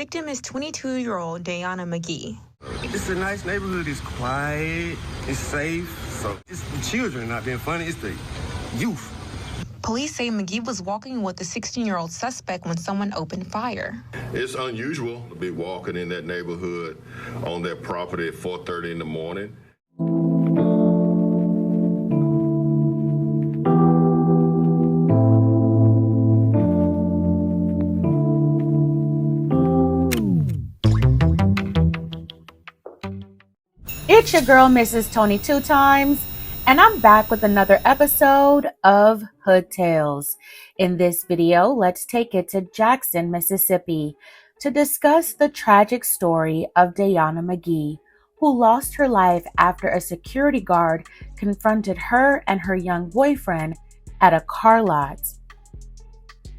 victim is 22-year-old Deyonia Magee. It's a nice neighborhood. It's quiet. It's safe. So it's the children not being funny. It's the youth. Police say Magee was walking with the 16-year-old suspect when someone opened fire. It's unusual to be walking in that neighborhood on that property at 4:30 in the morning. It's your girl, Mrs. Tony 2 Times, and I'm back with another episode of Hood Tales. In this video, let's take it to Jackson, Mississippi, to discuss the tragic story of Deyonia Magee, who lost her life after a security guard confronted her and her young boyfriend at a car lot.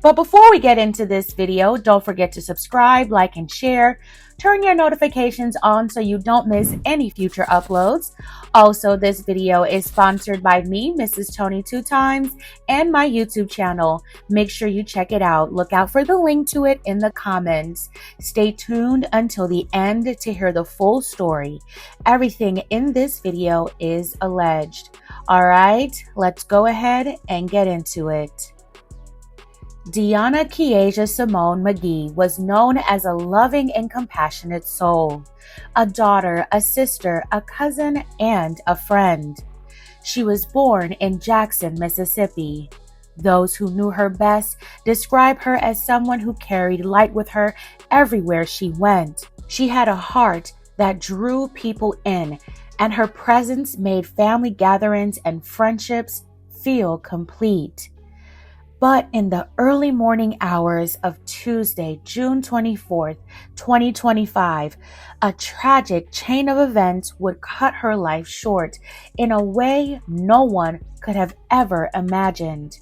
But before we get into this video, don't forget to subscribe, like, and share. Turn your notifications on so you don't miss any future uploads. Also, this video is sponsored by me, Mrs. Tony 2 Times, and my YouTube channel. Make sure you check it out. Look out for the link to it in the comments. Stay tuned until the end to hear the full story. Everything in this video is alleged. All right, let's go ahead and get into it. Deyonia Kieja Simone Magee was known as a loving and compassionate soul, a daughter, a sister, a cousin, and a friend. She was born in Jackson, Mississippi. Those who knew her best describe her as someone who carried light with her everywhere she went. She had a heart that drew people in, and her presence made family gatherings and friendships feel complete. But in the early morning hours of Tuesday, June 24th, 2025, a tragic chain of events would cut her life short in a way no one could have ever imagined.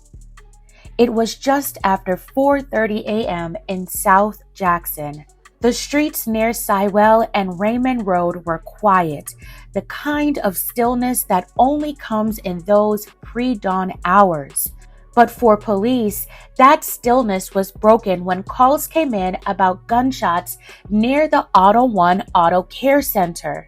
It was just after 4:30 a.m. in South Jackson. The streets near Sywell and Raymond Road were quiet, the kind of stillness that only comes in those pre-dawn hours. But for police, that stillness was broken when calls came in about gunshots near the Auto One Auto Care Center.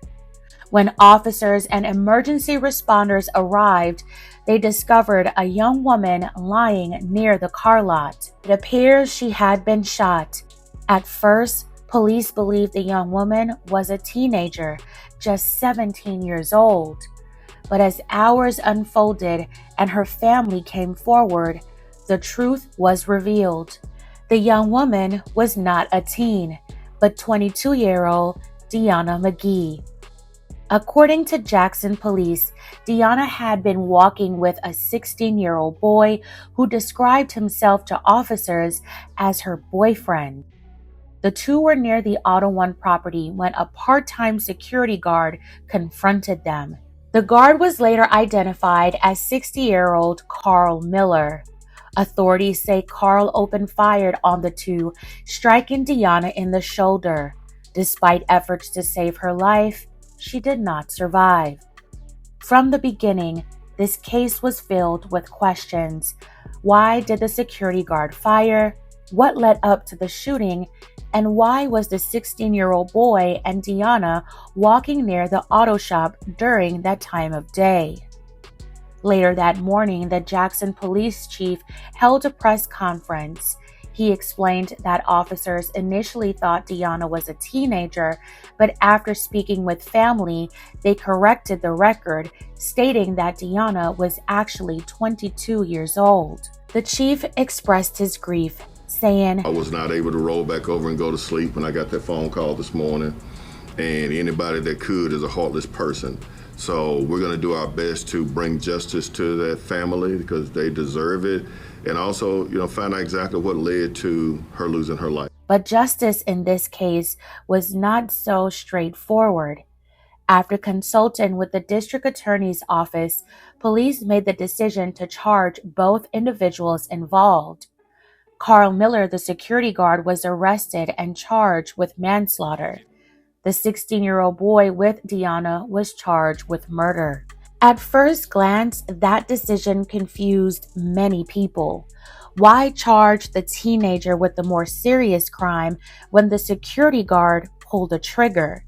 When officers and emergency responders arrived, they discovered a young woman lying near the car lot. It appears she had been shot. At first, police believed the young woman was a teenager, just 17 years old. But as hours unfolded and her family came forward, the truth was revealed. The young woman was not a teen, but 22-year-old Deyonia Magee. According to Jackson police, Deyonia had been walking with a 16-year-old boy who described himself to officers as her boyfriend. The two were near the Auto One property when a part-time security guard confronted them. The guard was later identified as 60-year-old Carl Miller. Authorities say Carl opened fire on the two, striking Deyonia in the shoulder. Despite efforts to save her life, she did not survive. From the beginning, this case was filled with questions. Why did the security guard fire? What led up to the shooting? And why was the 16-year-old boy and Deyonia walking near the auto shop during that time of day? Later that morning, the Jackson police chief held a press conference. He explained that officers initially thought Deyonia was a teenager, but after speaking with family, they corrected the record, stating that Deyonia was actually 22 years old. The chief expressed his grief, saying, I was not able to roll back over and go to sleep when I got that phone call this morning. And anybody that could is a heartless person. So we're going to do our best to bring justice to that family because they deserve it. And also, find out exactly what led to her losing her life. But justice in this case was not so straightforward. After consulting with the district attorney's office, police made the decision to charge both individuals involved. Carl Miller, the security guard, was arrested and charged with manslaughter. The 16-year-old boy with Deyonia was charged with murder. At first glance, that decision confused many people. Why charge the teenager with the more serious crime when the security guard pulled a trigger?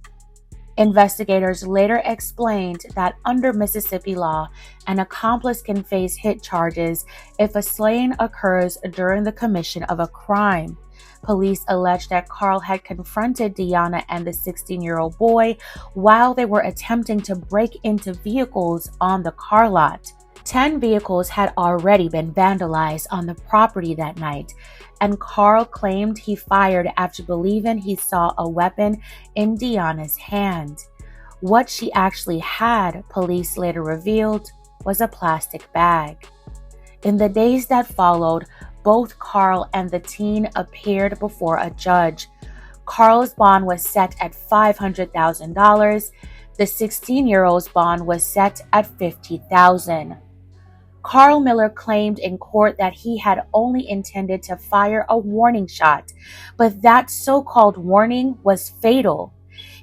Investigators later explained that under Mississippi law, an accomplice can face hit charges if a slaying occurs during the commission of a crime. Police alleged that Carl had confronted Deyonia and the 16-year-old boy while they were attempting to break into vehicles on the car lot. 10 vehicles had already been vandalized on the property that night, and Carl claimed he fired after believing he saw a weapon in Deonia's hand. What she actually had, police later revealed, was a plastic bag. In the days that followed, both Carl and the teen appeared before a judge. Carl's bond was set at $500,000. The 16-year-old's bond was set at $50,000. Carl Miller claimed in court that he had only intended to fire a warning shot, but that so-called warning was fatal.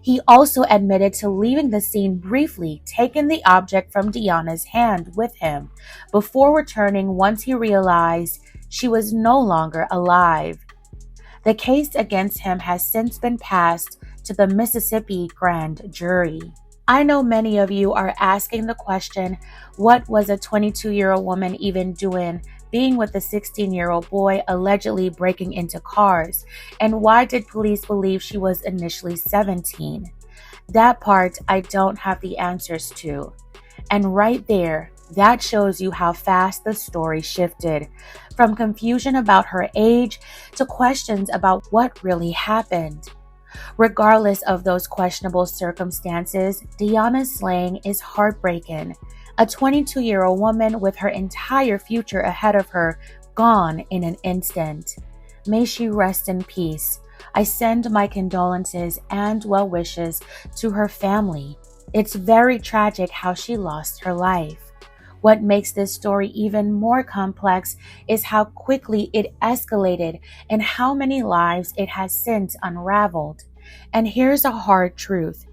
He also admitted to leaving the scene briefly, taking the object from Deonia's hand with him, before returning once he realized she was no longer alive. The case against him has since been passed to the Mississippi grand jury. I know many of you are asking the question, what was a 22-year-old woman even doing being with a 16-year-old boy allegedly breaking into cars? And why did police believe she was initially 17? That part I don't have the answers to. And right there, that shows you how fast the story shifted, from confusion about her age to questions about what really happened. Regardless of those questionable circumstances, Deyonia's slaying is heartbreaking. A 22-year-old woman with her entire future ahead of her gone in an instant. May she rest in peace. I send my condolences and well wishes to her family. It's very tragic how she lost her life. What makes this story even more complex is how quickly it escalated and how many lives it has since unraveled. And here's a hard truth.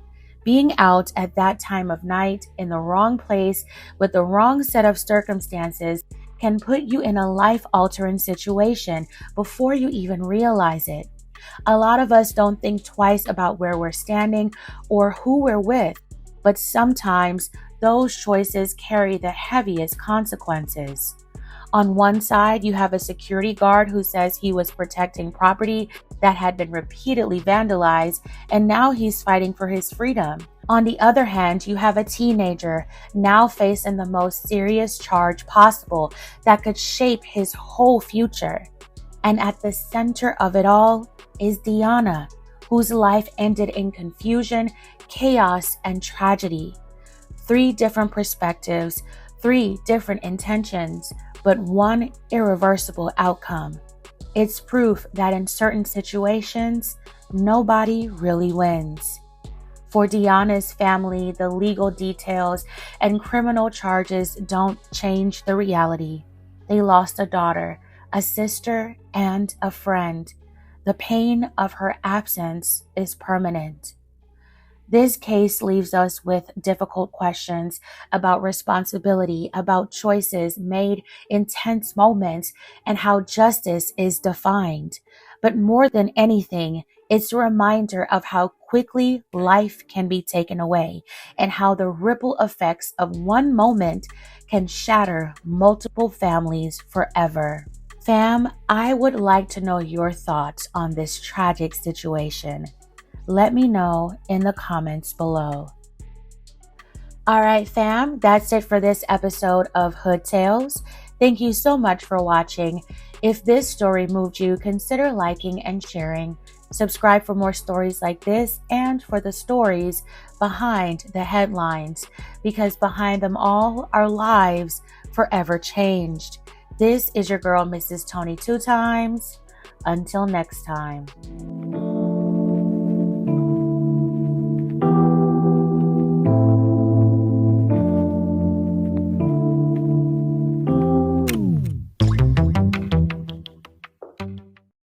Being out at that time of night in the wrong place with the wrong set of circumstances can put you in a life-altering situation before you even realize it. A lot of us don't think twice about where we're standing or who we're with, but sometimes those choices carry the heaviest consequences. On one side, you have a security guard who says he was protecting property that had been repeatedly vandalized, and now he's fighting for his freedom. On the other hand, you have a teenager now facing the most serious charge possible that could shape his whole future. And at the center of it all is Deyonia, whose life ended in confusion, chaos, and tragedy. 3 different perspectives, 3 different intentions, but one irreversible outcome. It's proof that in certain situations, nobody really wins. For Deyonia's family, the legal details and criminal charges don't change the reality. They lost a daughter, a sister, and a friend. The pain of her absence is permanent. This case leaves us with difficult questions about responsibility, about choices made in tense moments, and how justice is defined. But more than anything, it's a reminder of how quickly life can be taken away and how the ripple effects of one moment can shatter multiple families forever. Fam, I would like to know your thoughts on this tragic situation. Let me know in the comments below. All right, fam, that's it for this episode of Hood Tales. Thank you so much for watching. If this story moved you, consider liking and sharing. Subscribe for more stories like this and for the stories behind the headlines, because behind them all are lives forever changed. This is your girl, Mrs. Tony 2 times. Until next time.